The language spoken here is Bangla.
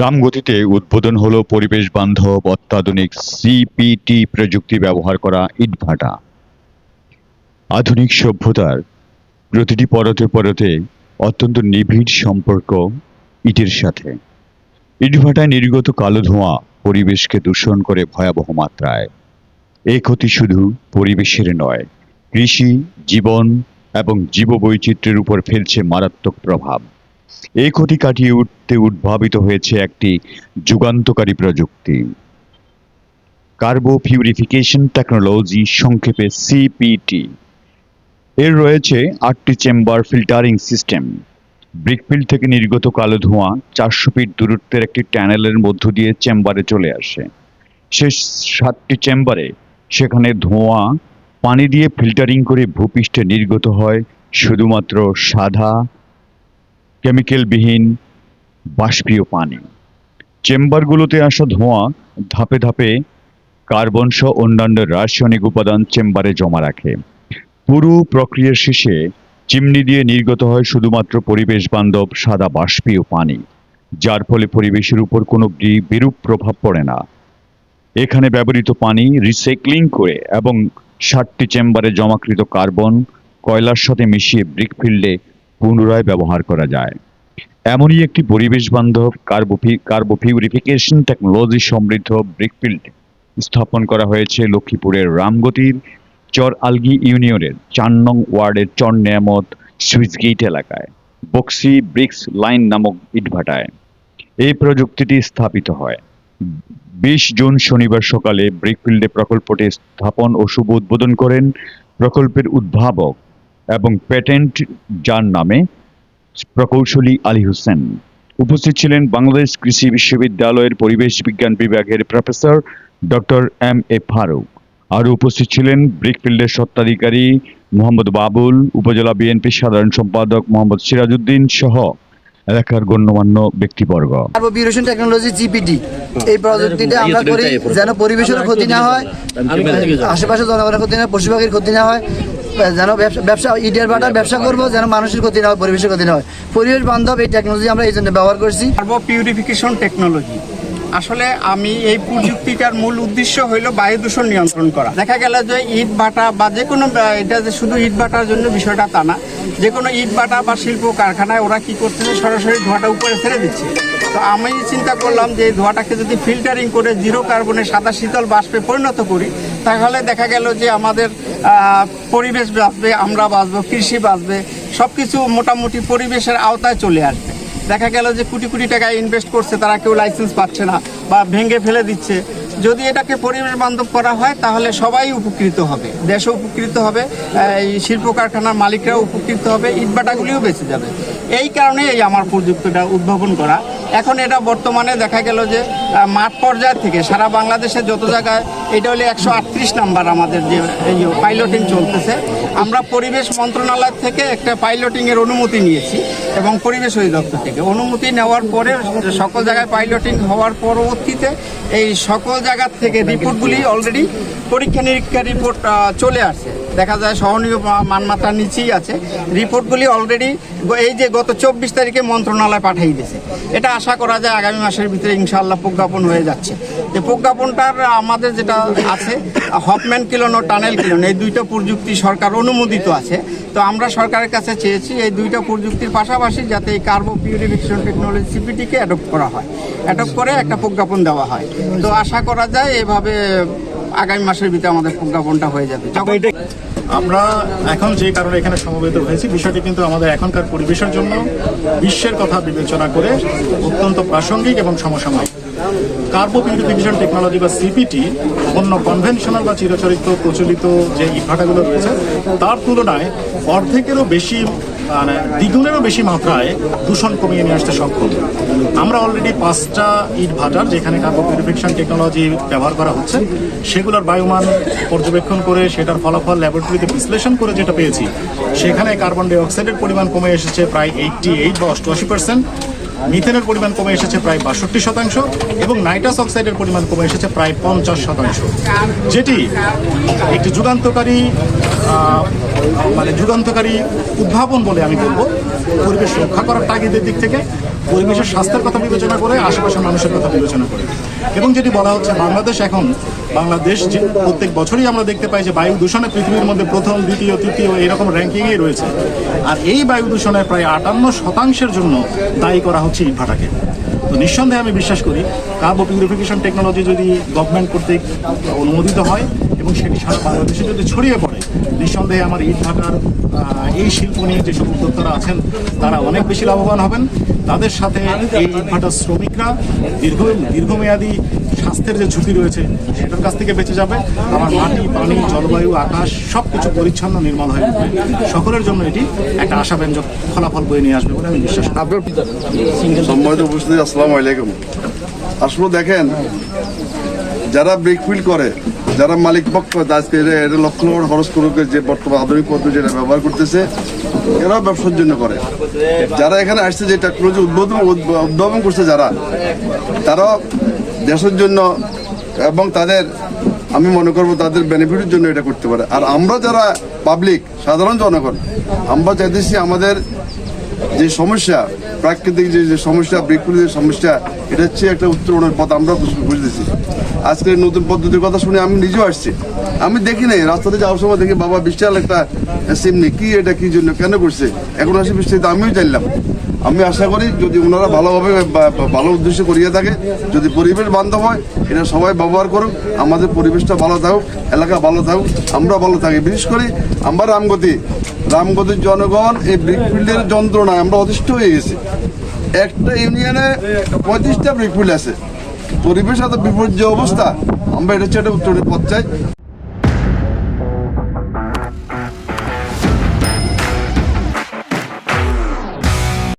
রামগতিতে উদ্বোধন হলো পরিবেশ বান্ধব অত্যাধুনিক সিপিটি প্রযুক্তি ব্যবহার করা ইটভাটা। আধুনিক সভ্যতার প্রতিটি পরতে পরতে অত্যন্ত নিবিড় সম্পর্ক ইটের সাথে। ইটভাটায় নির্গত কালো ধোঁয়া পরিবেশকে দূষণ করে ভয়াবহ মাত্রায়। এ ক্ষতি শুধু পরিবেশের নয়, কৃষি, জীবন এবং জীববৈচিত্র্যের উপর ফেলছে মারাত্মক প্রভাব। এই ক্ষতি কাটিয়ে উঠতে উদ্ভাবিত হয়েছে একটি যুগান্তকারী প্রযুক্তি, কার্বো পিউরিফিকেশন টেকনোলজি, সংক্ষেপে সিপিটি। এর রয়েছে ৮টি চেম্বার ফিল্টারিং সিস্টেম। ব্রিকফিল্ড থেকে নির্গত কালো ধোঁয়া ৪০০ ফিট দূরত্বের একটি টানেলের মধ্য দিয়ে চেম্বারে চলে আসে। শেষ ৭টি চেম্বারে সেখানে ধোঁয়া পানি দিয়ে ফিল্টারিং করে ভূপৃষ্ঠে নির্গত হয় শুধুমাত্র সাদা, কেমিক্যালবিহীন বাষ্পীয় পানি। চেম্বারগুলোতে আসা ধোঁয়া ধাপে ধাপে কার্বন সহ অন্যান্য রাসায়নিক উপাদান চেম্বারে জমা রাখে। পুরো প্রক্রিয়ার শেষে চিমনি দিয়ে নির্গত হয় শুধুমাত্র পরিবেশ বান্ধব সাদা বাষ্পীয় পানি, যার ফলে পরিবেশের উপর কোনো বিরূপ প্রভাব পড়ে না। এখানে ব্যবহৃত পানি রিসাইক্লিং করে এবং ৬০টি চেম্বারে জমাকৃত কার্বন কয়লার সাথে মিশিয়ে ব্রিকফিল্ডে পুনরায় ব্যবহার করা যায়। এমনই একটি পরিবেশ বান্ধব কার্বো পিউরিফিকেশন টেকনোলজি সমৃদ্ধ ব্রিকফিল্ড স্থাপন করা হয়েছে লক্ষ্মীপুরের রামগতির চর আলগি ইউনিয়নের ৪ নং ওয়ার্ডের চর নেয়ামত সুইচগেইট এলাকায় বক্সি ব্রিক্স লাইন নামক ইটভাটায়। এই প্রযুক্তিটি স্থাপিত হয় ২০ জুন শনিবার সকালে ব্রিকফিল্ডে। প্রকল্পটি স্থাপন ও শুভ উদ্বোধন করেন প্রকল্পের উদ্ভাবক এবং পেটেন্ট যার নামে প্রকৌশলী আলী হোসেন। উপস্থিত ছিলেন বাংলাদেশ কৃষি বিশ্ববিদ্যালয়ের পরিবেশ বিজ্ঞান বিভাগের professor doctor M A Faruk. আরও উপস্থিত ছিলেন ব্রিকফিল্ডের স্বত্বাধিকারী মোহাম্মদ বাবুল, উপজেলা বিএনপি সাধারণ সম্পাদক মোহাম্মদ সিরাজউদ্দিন সহ এলাকার গণ্যমান্য ব্যক্তিবর্গ। কার্বো পিউরিফিকেশন টেকনোলজি জিপিটি এই প্রযুক্তিটা আমরা করি যেন পরিবেশের ক্ষতি না হয়, আশেপাশে জনগণের ক্ষতি না হয়, পশু পাখির ক্ষতি না হয়, যেন ব্যবসা ইটের ভাটার ব্যবসা করবো যেন মানুষের ক্ষতি না হয়, পরিবেশের ক্ষতি না হয়। পরিবেশ বান্ধব এই টেকনোলজি আমরা এই জন্য ব্যবহার করছি। কার্বো পিউরিফিকেশন টেকনোলজি আসলে এই প্রযুক্তিটার মূল উদ্দেশ্য হইল বায়ু দূষণ নিয়ন্ত্রণ করা। দেখা গেল যে ইট ভাটা বা যে কোনো, এটা যে শুধু ইট ভাটার জন্য বিষয়টা তা না, যে কোনো ইট ভাটা বা শিল্প কারখানায় ওরা কি করতেছে, সরাসরি ধোঁয়াটা উপরে ছেড়ে দিচ্ছে। তো আমি চিন্তা করলাম যে এই ধোঁয়াটাকে যদি ফিল্টারিং করে জিরো কার্বনে সাদা শীতল বাষ্পে পরিণত করি, তাহলে দেখা গেল যে আমাদের পরিবেশ বাঁচবে, আমরা বাঁচবো, কৃষি বাঁচবে, সব কিছু মোটামুটি পরিবেশের আওতায় চলে আসবে। দেখা গেল যে কোটি কোটি টাকা ইনভেস্ট করছে, তারা কেউ লাইসেন্স পাচ্ছে না বা ভেঙে ফেলে দিচ্ছে। যদি এটাকে পরিবেশ বান্ধব করা হয় তাহলে সবাই উপকৃত হবে, দেশও উপকৃত হবে, এই শিল্প কারখানার মালিকরাও উপকৃত হবে, ইটভাটাগুলিও বেঁচে যাবে। এই কারণে আমার প্রযুক্তিটা উদ্ভাবন করা। এখন এটা বর্তমানে দেখা গেল যে মাঠ পর্যায় থেকে সারা বাংলাদেশে যত জায়গায়, এটা হলে ১৩৮ নাম্বার আমাদের যে এই পাইলটিং চলতেছে। আমরা পরিবেশ মন্ত্রণালয় থেকে একটা পাইলটিংয়ের অনুমতি নিয়েছি এবং পরিবেশ অধিদপ্তর থেকে অনুমতি নেওয়ার পরে সকল জায়গায় পাইলটিং হওয়ার পরবর্তীতে এই সকল জায়গার থেকে রিপোর্টগুলি অলরেডি পরীক্ষা নিরীক্ষার রিপোর্ট চলে আসছে। দেখা যায় সহনীয় মানমাত্রার নিচেই আছে। রিপোর্টগুলি অলরেডি এই যে গত ২৪ তারিখে মন্ত্রণালয় পাঠিয়ে দিয়েছে। এটা আশা করা যায় আগামী মাসের ভিতরে ইনশাআল্লাহ প্রজ্ঞাপন হয়ে যাচ্ছে। যে প্রজ্ঞাপনটার আমাদের যেটা আছে হফম্যান কিলোন ও টানেল কিলোন, এই দুইটা প্রযুক্তি সরকার অনুমোদিত আছে। তো আমরা সরকারের কাছে চেয়েছি এই দুইটা প্রযুক্তির পাশাপাশি যাতে এই কার্বো পিউরিফিকেশন টেকনোলজি সিপিটিকে অ্যাডপ্ট করা হয়, অ্যাডপ্ট করে একটা প্রজ্ঞাপন দেওয়া হয়। তো আশা করা যায় এভাবে আগামী মাসের ভিতরে আমাদের প্রজ্ঞাপনটা হয়ে যাবে। আমরা এখন যে কারণে এখানে সমবেত হয়েছি, বিষয়টি কিন্তু আমাদের এখনকার পরিবেশের জন্য বিশ্বের কথা বিবেচনা করে অত্যন্ত প্রাসঙ্গিক এবং সমসাময়িক। কার্বো পিউরিফিকেশন টেকনোলজি বা সিপিটি অন্য কনভেনশনাল বা চিরাচরিত প্রচলিত যে ইটভাটাগুলো রয়েছে তার তুলনায় অর্ধেকেরও বেশি, মানে দ্বিগুণেরও বেশি মাত্রায় দূষণ কমিয়ে নিয়ে আসতে সক্ষম। আমরা অলরেডি 5টা ইট ভাটার যেখানে কার্বো পিউরিফিকেশন টেকনোলজি ব্যবহার করা হচ্ছে সেগুলোর বায়ুমান পর্যবেক্ষণ করে সেটার ফলাফল ল্যাবরেটরিতে বিশ্লেষণ করে যেটা পেয়েছি, সেখানে কার্বন ডাই অক্সাইডের পরিমাণ কমে এসেছে প্রায় 88 বা 88%, মিথেনের পরিমাণ কমে এসেছে প্রায় 62% এবং নাইট্রাস অক্সাইডের পরিমাণ কমে এসেছে প্রায় 50%, যেটি একটি যুগান্তকারী উদ্ভাবন বলে আমি বলবো। পরিবেশ রক্ষা করার তাগিদের দিক থেকে পরিবেশের স্বাস্থ্যের কথা বিবেচনা করে, আশেপাশের মানুষের কথা বিবেচনা করে। এবং যেটি বলা হচ্ছে বাংলাদেশ যে প্রত্যেক বছরই আমরা দেখতে পাই যে বায়ু দূষণে পৃথিবীর মধ্যে প্রথম, দ্বিতীয়, তৃতীয় এরকম র্যাঙ্কিংয়েই রয়েছে। আর এই বায়ু দূষণের প্রায় 58% জন্য দায়ী করা হচ্ছে ইটভাটাকে। তো নিঃসন্দেহে আমি বিশ্বাস করি কার্বো পিউরিফিকেশন টেকনোলজি যদি গভর্নমেন্ট কর্তৃক অনুমোদিত হয় এবং সেটি সারা বাংলাদেশে যদি ছড়িয়ে পড়ে, নিঃসন্দেহে আমার ইটভাটার এই শিল্প নিয়ে যেসব উদ্যোক্তারা আছেন তারা অনেক বেশি লাভবান হবেন। তাদের সাথে এই ইটভাটার শ্রমিকরা দীর্ঘমেয়াদী স্বাস্থ্যের যে ঝুঁকি রয়েছে সেটার কাছ থেকে বেঁচে যাবে। আমার মাটি, পানি, জলবায়ু, আকাশ সব কিছু পরিচ্ছন্ন, নির্মল হয়ে উঠবে। সকলের জন্য এটি একটা আশাব্যঞ্জক ফলাফল বয়ে নিয়ে আসবে বলে আমি বিশ্বাস করি। সম্মানিত উপস্থিতি, আসসালামু আলাইকুম। আসলে দেখেন, যারা ব্রেক ফিল করে, যারা মালিক পক্ষ আজকে এটা লক্ষ লক্ষ খরচ করে যে বর্তমান আধুনিক পদ্ধতি যেটা ব্যবহার করতেছে, এরাও ব্যবসার জন্য করে। যারা এখানে আসছে, যে টেকনোলজি উদ্ভাবন করছে যারা, তারাও দেশের জন্য এবং তাদের, আমি মনে করবো তাদের বেনিফিটের জন্য এটা করতে পারে। আর আমরা যারা পাবলিক, সাধারণ জনগণ, আমরা চাইতেছি আমাদের যে সমস্যা, প্রাকৃতিক যে সমস্যা, বৃক্ষের সমস্যা, এটা হচ্ছে একটা উত্তরণের পথ আমরা বুঝতেছি। আজকে নতুন পদ্ধতির কথা শুনে আমি নিজেও আসছি। আমি দেখি নাই, রাস্তাতে যাওয়ার সময় দেখি বাবা বিশাল একটা সিমনি, কি এটা, কি জন্য, কেন করছে, এখন আসি বিস্তারিত আমিও জানলাম। আমি আশা করি যদি ওনারা ভালোভাবে ভালো উদ্দেশ্য করিয়ে থাকে, যদি পরিবেশ বান্ধব হয়, এটা সবাই ব্যবহার করুক, আমাদের পরিবেশটা ভালো থাকুক, এলাকা ভালো থাকুক, আমরা ভালো থাকি। বিশেষ করে আমরা রামগতির জনগণ এই ব্রিকফিল্ডের যন্ত্রণায় আমরা অতিষ্ঠ হয়ে গেছি। একটা ইউনিয়নে 35টা ব্রিকফিল্ড আছে, পরিবেশ এত বিপর্যয় অবস্থা, আমরা এটা হচ্ছে একটা উত্তরের পথ চাই।